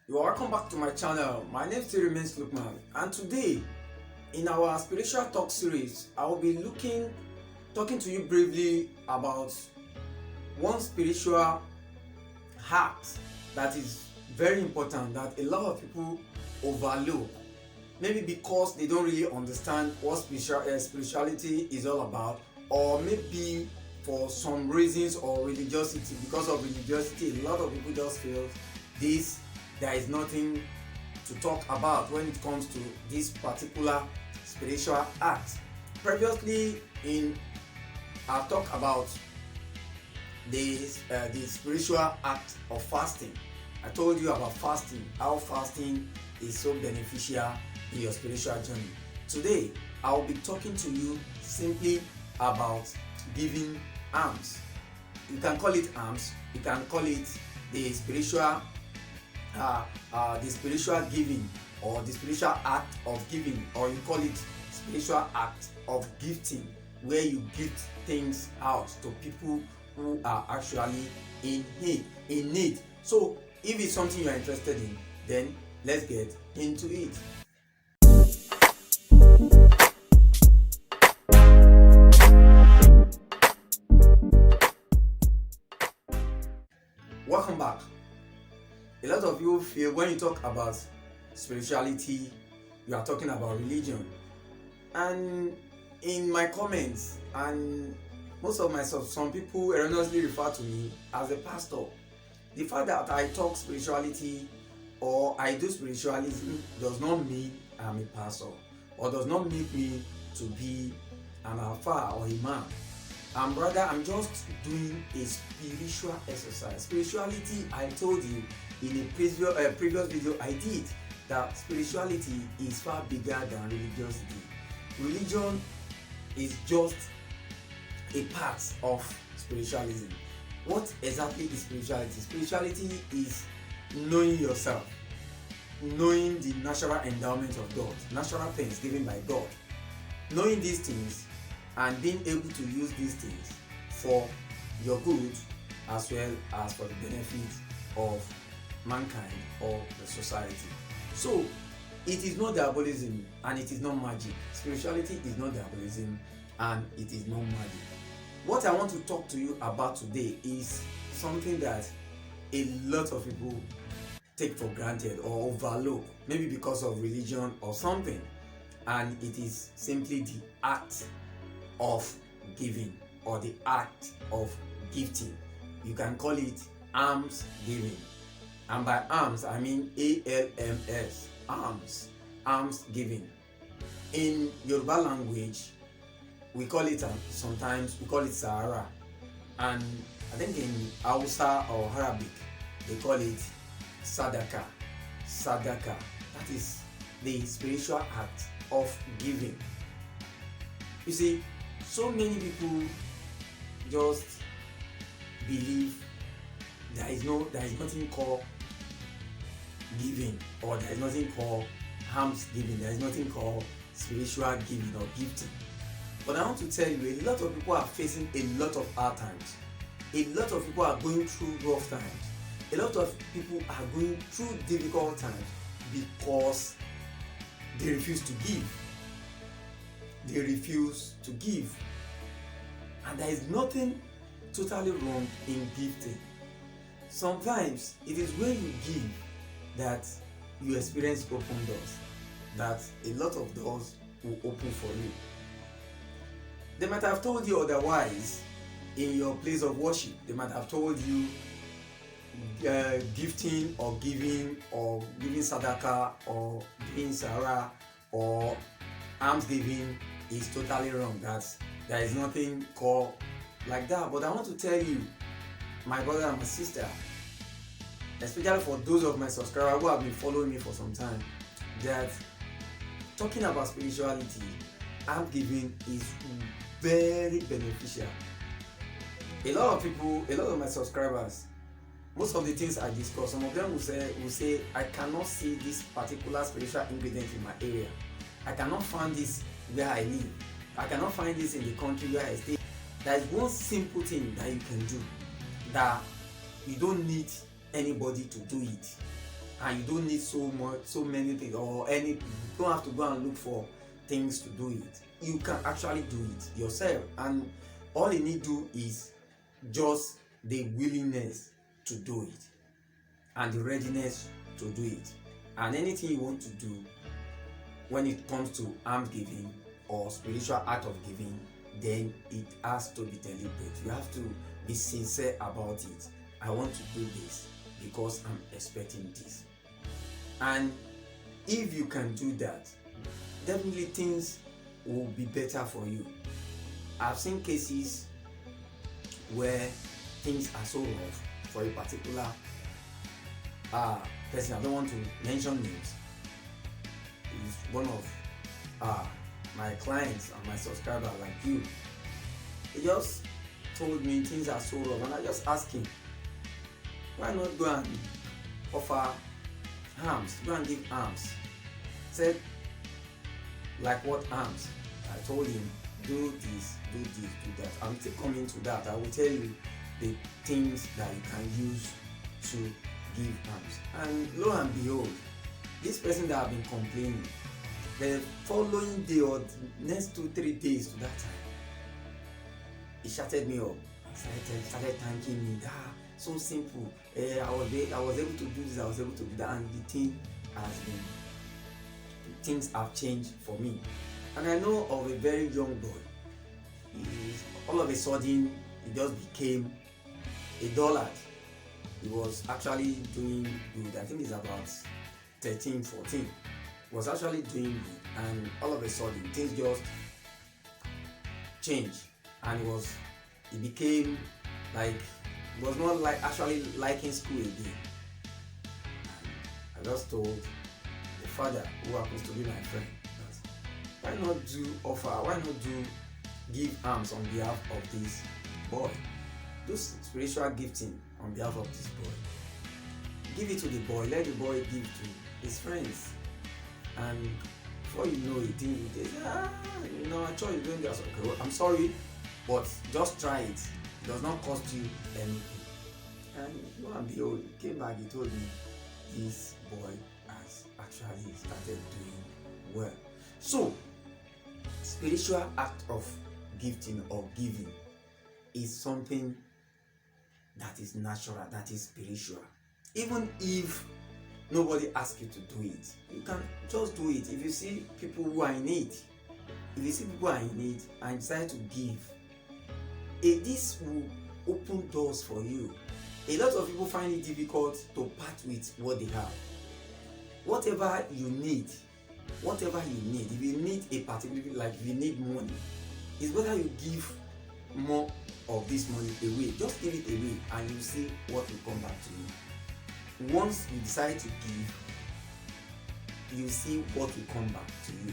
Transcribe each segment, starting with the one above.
You are welcome back to my channel. My name still remains Lookman, and today in our spiritual talk series, I will be talking to you briefly about one spiritual hack that is very important that a lot of people overlook, maybe because they don't really understand what spirituality is all about, or maybe for some reasons or religiosity. Because of religiosity, a lot of people just feel there is nothing to talk about when it comes to this particular spiritual act. Previously in our talk about the spiritual act of fasting, I told you about fasting, how fasting is so beneficial in your spiritual journey. Today I will be talking to you simply about giving alms. You can call it alms, you can call it the spiritual giving, or the spiritual act of giving, or you call it spiritual act of gifting, where you gift things out to people who are actually in need. So if it's something you're interested in, then let's get into it. Welcome back. A lot of you feel when you talk about spirituality, you are talking about religion. And in my comments, and most of some people erroneously refer to me as a pastor. The fact that I talk spirituality or I do spiritualism does not mean I'm a pastor, or does not make me to be an alpha or a man. Rather, I'm just doing a spiritual exercise. Spirituality, I told you in a previous video I did, that spirituality is far bigger than religiosity. Religion is just a part of spiritualism. What exactly is spirituality? Spirituality is knowing yourself, knowing the natural endowment of God, natural things given by God, knowing these things and being able to use these things for your good as well as for the benefit of mankind or the society. So it is not diabolism and it is not magic. Spirituality is not diabolism and it is not magic. What I want to talk to you about today is something that a lot of people take for granted or overlook, maybe because of religion or something, and it is simply the act of giving, or the act of gifting. You can call it alms giving, and by alms I mean ALMS, alms giving. In Yoruba language we call it sometimes we call it Saraka, and I think in Hausa or Arabic they call it Sadaqa. That is the spiritual act of giving. You see, so many people just believe there is nothing called giving, or there is nothing called alms giving, there is nothing called spiritual giving or gifting. But I want to tell you, a lot of people are facing a lot of hard times. A lot of people are going through rough times. A lot of people are going through difficult times because they refuse to give. They refuse to give. And there is nothing totally wrong in gifting. Sometimes it is when you give that you experience open doors, that a lot of doors will open for you. They might have told you otherwise in your place of worship. They might have told you gifting or giving Sadaqa or giving Saraka or alms giving is totally wrong, that there is nothing called like that. But I want to tell you, my brother and my sister, especially for those of my subscribers who have been following me for some time, that talking about spirituality, alms giving is very beneficial. A lot of my subscribers, most of the things I discuss, some of them will say I cannot see this particular spiritual ingredient in my area. I cannot find this where I live. I cannot find this in the country where I stay. There is one simple thing that you can do, that you don't need anybody to do it, and you don't need so many things, or you don't have to go and look for things to do it. You can actually do it yourself, and all you need to do is just the willingness to do it and the readiness to do it. And anything you want to do when it comes to alms giving or spiritual act of giving, then it has to be deliberate. You have to be sincere about it. I want to do this because I'm expecting this. And if you can do that, definitely things will be better for you. I've seen cases where things are so rough for a particular person. I don't want to mention names. He's one of my clients and my subscriber like you. He just told me things are so rough, and I just asked him, why not go and offer alms? Go and give alms. Said, like what alms? I told him, do this, do that. I'm still coming to that. I will tell you the things that you can use to give alms. And lo and behold, this person that have been complaining, the following day or the next 2-3 days to that time, he shouted me up. Started thanking me. So simple. I was able to do this. I was able to do that, and things have changed for me. And I know of a very young boy. All of a sudden, he just became a dullard. He was actually doing good. I think he's about 13, 14. He was actually doing good, and all of a sudden, things just changed, and he became like, he was not like actually liking school again. I just told the father, who happens to be my friend, that why not give alms on behalf of this boy? Do spiritual gifting on behalf of this boy. Give it to the boy, let the boy give to his friends. And before you know it, I thought you're doing that. Okay, I'm sorry, but just try it. It does not cost you anything. And lo and behold, he came back, he told me this boy has actually started doing well. So, spiritual act of gifting or giving is something that is natural, that is spiritual. Even if nobody asks you to do it, you can just do it. If you see people who are in need, and decide to give, this will open doors for you. A lot of people find it difficult to part with what they have. Whatever you need, if you need a particular, like if you need money, it's better you give more of this money away. Just give it away, and you see what will come back to you. Once you decide to give, you see what will come back to you.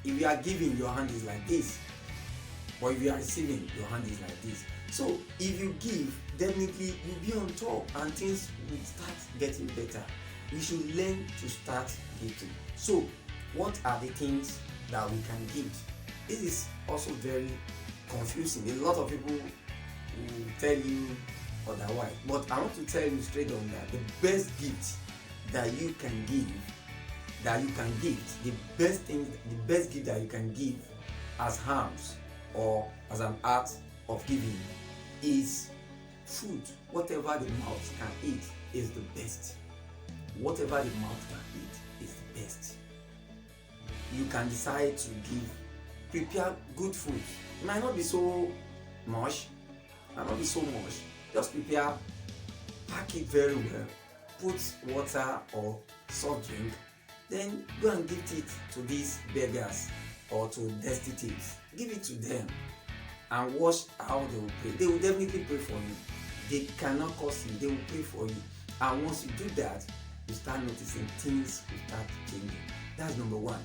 If you are giving, your hand is like this, or if you are receiving, your hand is like this. So if you give, definitely you'll be on top, and things will start getting better. We should learn to start giving. So what are the things that we can give? This is also very confusing. A lot of people will tell you otherwise, but I want to tell you straight on that the best gift that you can give, the best gift that you can give as alms or as an act of giving is food. Whatever the mouth can eat is the best. Whatever the mouth can eat is the best. You can decide to prepare good food. It might not be so much. Just prepare, pack it very well, put water or soft drink, then go and gift it to these beggars or to destitutes. Give it to them and watch how they will pray. They will definitely pray for you. They cannot curse you, they will pray for you. And once you do that, you start noticing things will start changing. That's number one.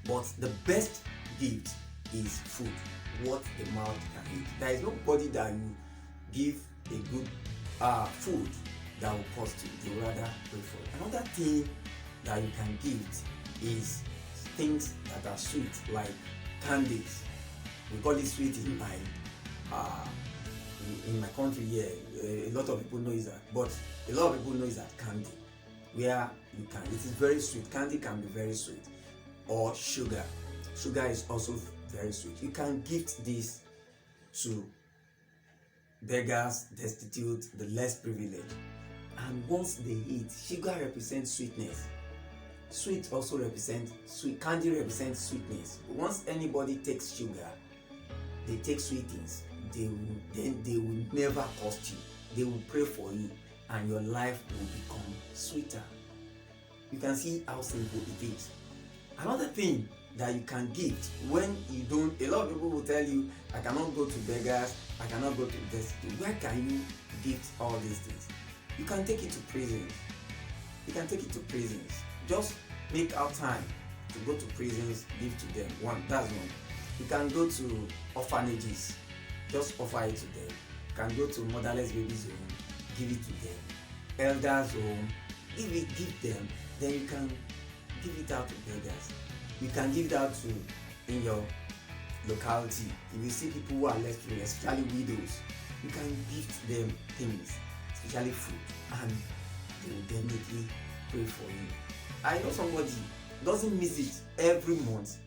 But the best gift is food, what the mouth can eat. There is nobody that you give a good food that will cost you. They will rather pray for it. Another thing that you can give is things that are sweet, like candies. We call it sweet in my country here. A lot of people know that, but a lot of people know that candy. where you can, it is very sweet. Candy can be very sweet, or sugar. Sugar is also very sweet. You can gift this to beggars, destitute, the less privileged. And once they eat, sugar represents sweetness. Sweet also represents sweet. Candy represents sweetness. Once anybody takes sugar, they take sweet things, they will never cost you. They will pray for you, and your life will become sweeter. You can see how simple it is. Another thing that you can gift when you don't, a lot of people will tell you, I cannot go to beggars, I cannot go to destitute. Where can you gift all these things? You can take it to prisons. You can take it to prisons. Just make out time to go to prisons, give to them. That's one. You can go to orphanages, just offer it to them. You can go to motherless babies home, give it to them. Elders home, give them. Then you can give it out to beggars. You can give it out to in your locality. If you see people who are less privileged, especially widows, you can gift them things, especially food, and they will definitely pray for you. I know somebody doesn't miss it every month.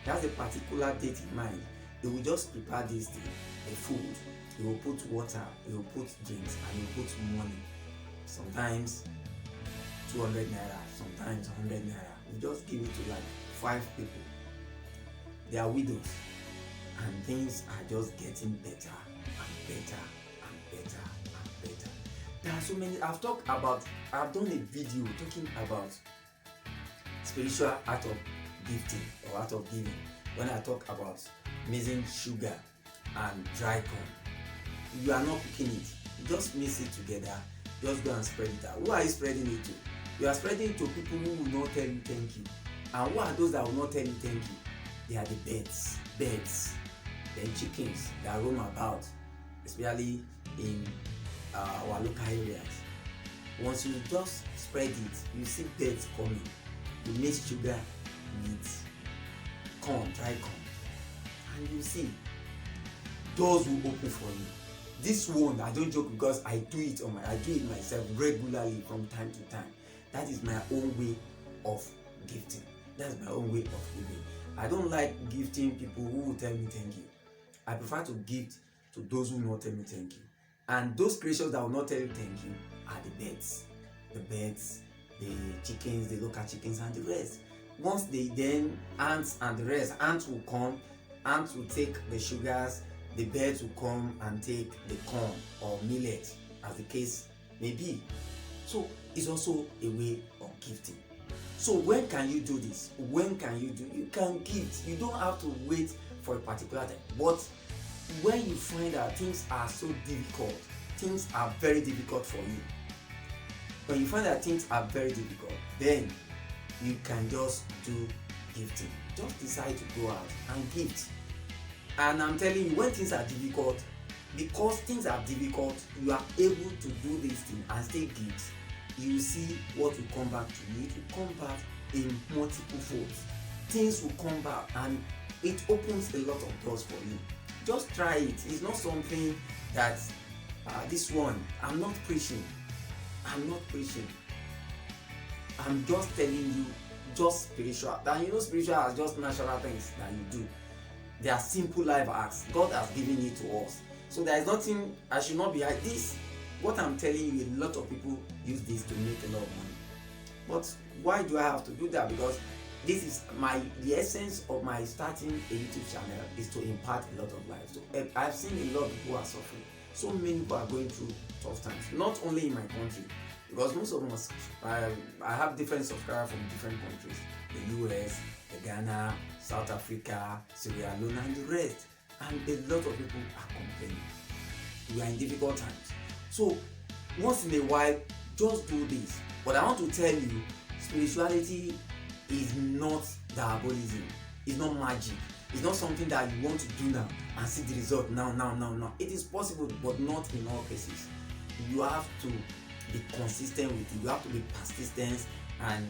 He has a particular date in mind. They will just prepare this thing, the food. He will put water, he will put drinks, and he will put money. Sometimes 200 naira, sometimes 100 naira. We just give it to like 5 people. They are widows, and things are just getting better and better and better and better. There are so many. I've done a video talking about spiritual art of gifting or art of giving. When I talk about mixing sugar and dry corn, you are not cooking it. You just mix it together. Just go and spread it out. Who are you spreading it to? You are spreading it to people who will not tell you thank you. And who are those that will not tell you thank you? They are the birds, then chickens that roam about, especially in our local areas. Once you just spread it, you see birds coming. You mix sugar with corn, dry corn, and you see doors will open for you. This one, I don't joke because I do it myself regularly from time to time. That is my own way of gifting. That's my own way of giving. I don't like gifting people who will tell me thank you. I prefer to gift to those who will not tell me thank you. And those creatures that will not tell you thank you are the birds, the chickens, the local chickens, and the rest. Once they then, ants and the rest, ants will come, ants will take the sugars, the birds will come and take the corn or millet, as the case may be. So it's also a way of gifting. So when can you do this? You can gift. You don't have to wait for a particular time. But when you find that things are so difficult, things are very difficult for you. When you find that things are very difficult, then you can just do gifting. Just decide to go out and gift. And I'm telling you, when things are difficult, because things are difficult, you are able to do this thing and still gift. You see what will come back to you. It will come back in multiple folds. Things will come back, and it opens a lot of doors for you. Just try it. It's not something that this one. I'm not preaching. I'm just telling you, just spiritual. And spiritual are just natural things that you do. They are simple life acts. God has given it to us. So there is nothing I should not be like this. What I'm telling you, a lot of people use this to make a lot of money. But why do I have to do that? Because this is the essence of my starting a YouTube channel is to impart a lot of lives. So I've seen a lot of people who are suffering. So many people are going through tough times. Not only in my country, because most of us, I have different subscribers from different countries. The US, the Ghana, South Africa, Sierra Leone, and the rest. And a lot of people are complaining. We are in difficult times. So once in a while, just do this. But I want to tell you, spirituality is not diabolism. It's not magic. It's not something that you want to do now and see the result now. It is possible, but not in all cases. You have to be consistent with it. You have to be persistent and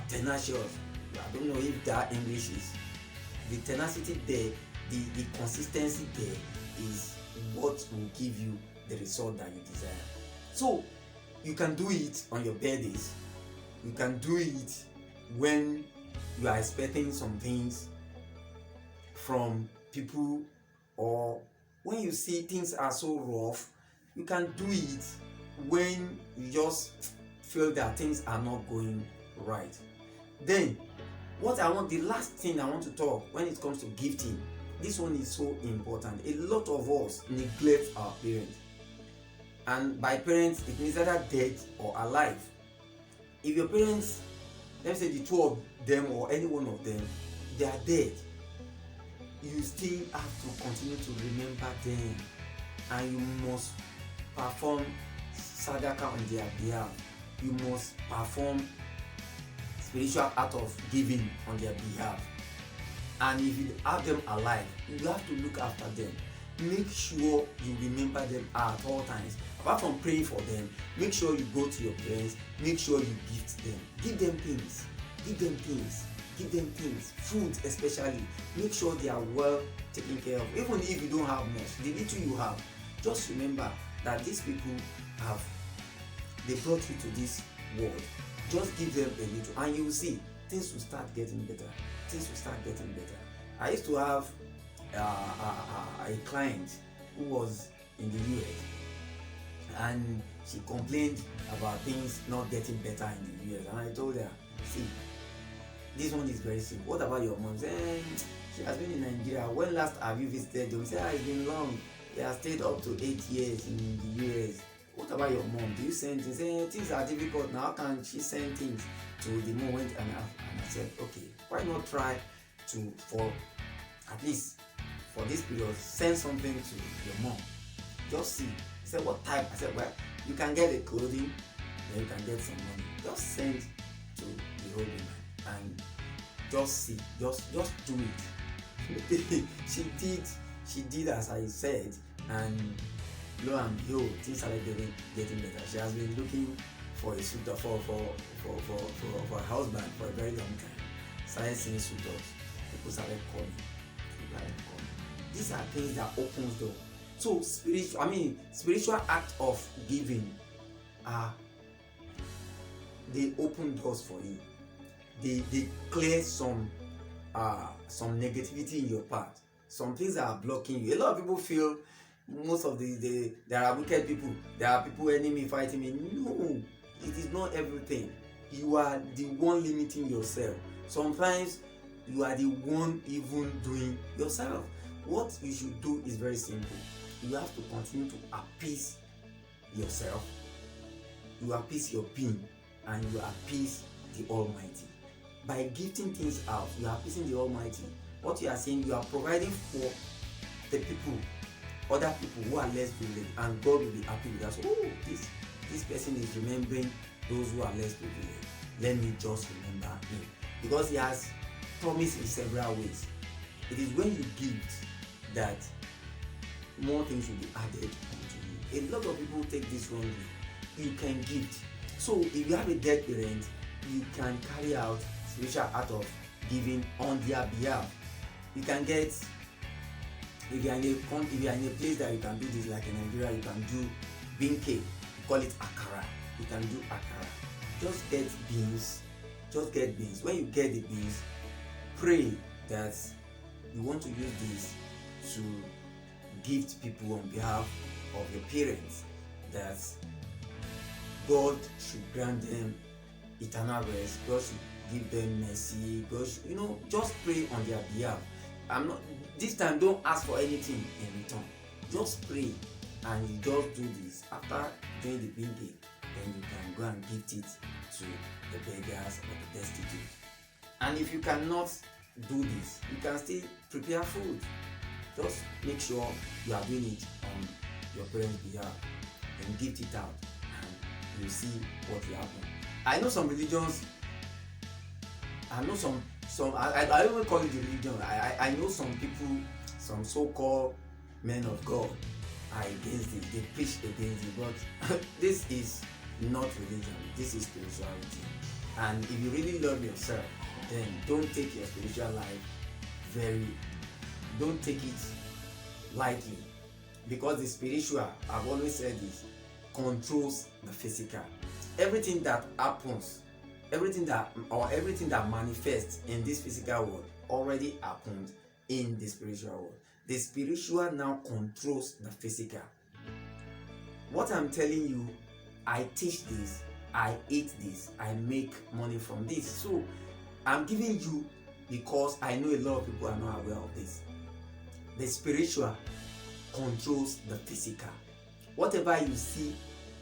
tenacious. I don't know if that English is. The tenacity there, the consistency there is what will give you the result that you desire. So you can do it on your birthdays. You can do it when you are expecting some things from people, or when you see things are so rough. You can do it when you just feel that things are not going right. Then the last thing I want to talk when it comes to gifting, this one is so important. A lot of us neglect our parents, and by parents it means either dead or alive. If your parents, let me say the two of them or any one of them, they are dead, you still have to continue to remember them, and you must perform Sadaqa on their behalf. You must perform spiritual act of giving on their behalf. And if you have them alive, you have to look after them. Make sure you remember them at all times. Apart from praying for them, make sure you go to your parents, make sure you gift them. Give them things. Give them things. Give them things. Food especially. Make sure they are well taken care of. Even if you don't have much, the little you have, just remember that these people they brought you to this world. Just give them a little, and you will see things will start getting better. Things will start getting better. I used to have a client who was in the US, and she complained about things not getting better in the US, and I told her, see, this one is very simple. What about your mom? She has been in Nigeria. When last have you visited them? Say, it's been long. They have stayed up to 8 years in the US. What about your mom? Do you send things? Things are difficult now. How can she send things to the moment? And I said, okay, why not try to, for at least for this period, send something to your mom. Just see. He said, what type? I said, well, you can get a clothing, then you can get some money. Just send to the old woman and just see. Just do it. She did as I said, and lo and behold, things started getting better. She has been looking for a suitor for a husband for a very long time. Started seeing suitors. People started calling. These are things that opens doors. So spiritual act of giving they open doors for you. They clear some negativity in your path. Some things that are blocking you. A lot of people feel most of there are wicked people, there are people enemy fighting me. No, it is not everything. You are the one limiting yourself. Sometimes you are the one even doing yourself. What you should do is very simple. You have to continue to appease yourself, you appease your being, and you appease the Almighty. By gifting things out, you are appeasing the Almighty. What you are saying, you are providing for the people, other people who are less privileged, and God will be happy with us. Oh, this person is remembering those who are less privileged. Let me just remember him, because he has promised in several ways. It is when you give that more things will be added onto you. A lot of people take this wrongly. You can gift. So if you have a dead parent, you can carry out spiritual act of giving on their behalf. You can get, if you are in a place that you can do this, like in Nigeria, you can do bean cake. You call it akara. You can do akara. Just get beans. When you get the beans, pray that you want to use this to gift people on behalf of your parents, that God should grant them eternal rest, God should give them mercy, God should, just pray on their behalf. This time don't ask for anything in return. Just pray, and you just do this. After doing the bean cake, then you can go and gift it to the beggars or the destitute. And if you cannot do this, you can still prepare food. Just make sure you are doing it on your parents' behalf, and gift it out, and you'll see what will happen. I know some religions, I don't even call it the religion. I know some people, some so-called men of God are against it. They preach against it, but this is not religion. This is spirituality. And if you really love yourself, then don't take your spiritual life don't take it lightly, because the spiritual, I've always said this, controls the physical. Everything that happens everything that manifests in this physical world already happened in the spiritual world. The spiritual now controls the physical. What I'm telling you, I teach this, I eat this, I make money from this. So I'm giving you because I know a lot of people are not aware of this. The spiritual controls the physical. Whatever you see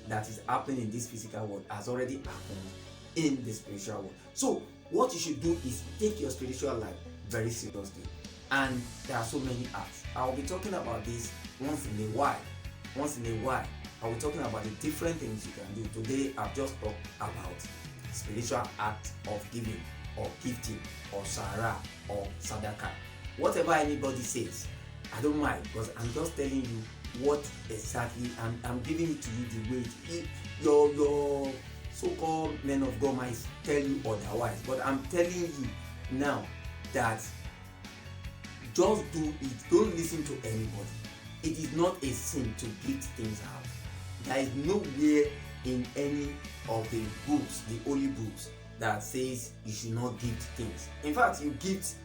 that is happening in this physical world has already happened in the spiritual world. So what you should do is take your spiritual life very seriously. And there are so many acts. I'll be talking about this once in a while. I'll be talking about the different things you can do. Today I've just talked about spiritual act of giving or gifting or Saraka or Sadaqa. Whatever anybody says, I don't mind, because I'm just telling you what exactly I'm giving it to you the way it, your so-called men of God might tell you otherwise. But I'm telling you now that just do it. Don't listen to anybody. It is not a sin to gift things out. There is nowhere in any of the books, the holy books, that says you should not gift things. In fact, you gift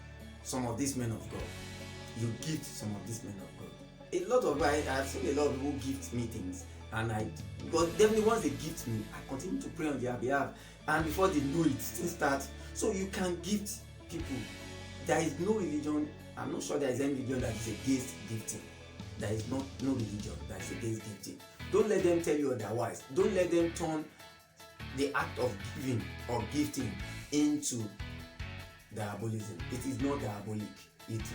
some of these men of God. A lot of I've seen a lot of people gift me things, and because definitely once they gift me, I continue to pray on their behalf, and before they know it, things start. So you can gift people. There is no religion. I'm not sure there is any religion that is against gifting. There is no religion that is against gifting. Don't let them tell you otherwise. Don't let them turn the act of giving or gifting into diabolism. It is not diabolic.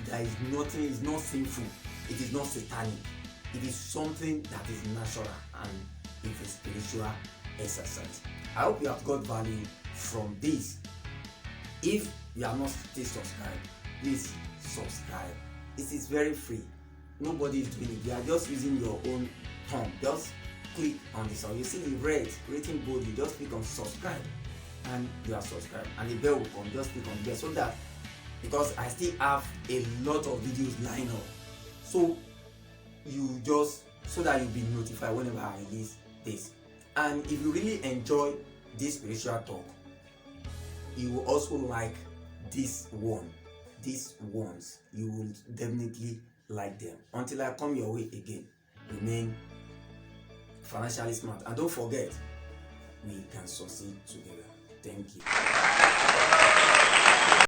There is nothing. It's not sinful. It is not satanic. It is something that is natural and it's a spiritual exercise. I hope you have got value from this. If you are not still subscribed, please subscribe. It is very free. Nobody is doing it. You are just using your own thumb. Just click on this. You see the red written bold. You just click on subscribe, and you are subscribed. And the bell will come. Just click on the bell so that, because I still have a lot of videos lined up. So that you'll be notified whenever I release this. And if you really enjoy this spiritual talk, you will also like these ones. You will definitely like them. Until I come your way again, remain financially smart, and don't forget, we can succeed together. Thank you.